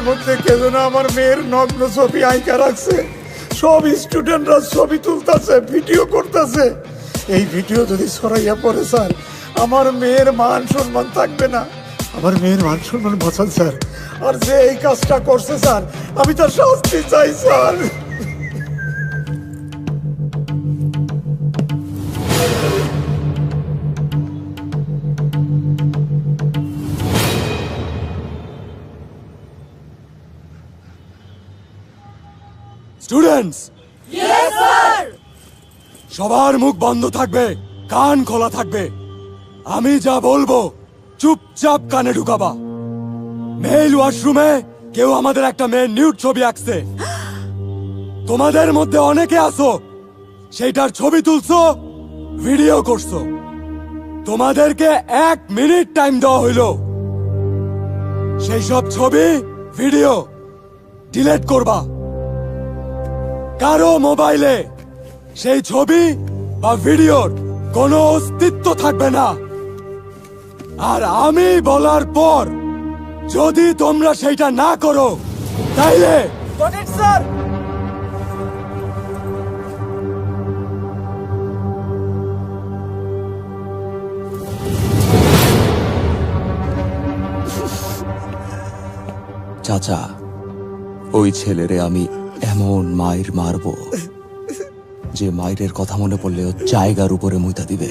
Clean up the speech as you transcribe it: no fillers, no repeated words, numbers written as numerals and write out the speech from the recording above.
মধ্যে কে যেন আমার মেয়ের নগ্ন ছবি আঁকা রাখছে। সব স্টুডেন্টরা ছবি তুলতেছে, ভিডিও করতেছে। এই ভিডিও যদি ছড়াইয়া পড়ে স্যার, আমার মেয়ের মান সম্মান থাকবে না। আমার মেয়ের মান সম্মান বাঁচান স্যার। আর যে এই কাজটা করছে স্যার, আমি তার শাস্তি চাই স্যার। স্টুডেন্টস, সবার মুখ বন্ধ থাকবে, কান খোলা থাকবে। আমি যা বলবো চুপচাপ কানে ঢুকাবা। মেল ওয়াশরুমে কেউ আমাদের একটা মেয়ের নিউড ছবি আঁকছে। তোমাদের মধ্যে অনেকে আসো, সেইটার ছবি তুলছো, ভিডিও করছো। তোমাদেরকে 1 মিনিট টাইম দেওয়া হইল। সেই সব ছবি, ভিডিও ডিলিট করবা। কারো মোবাইলে সেই ছবি বা ভিডিওর কোনো অস্তিত্ব থাকবে না। আর আমি বলার পর যদি তোমরা সেইটা না করো, তাইলে স্যার। চাচা, ওই ছেলেরে আমি এমন মায়ের মারবো যে মায়ের কথা মনে পড়লে ও জায়গার উপরে মুইতা দিবে।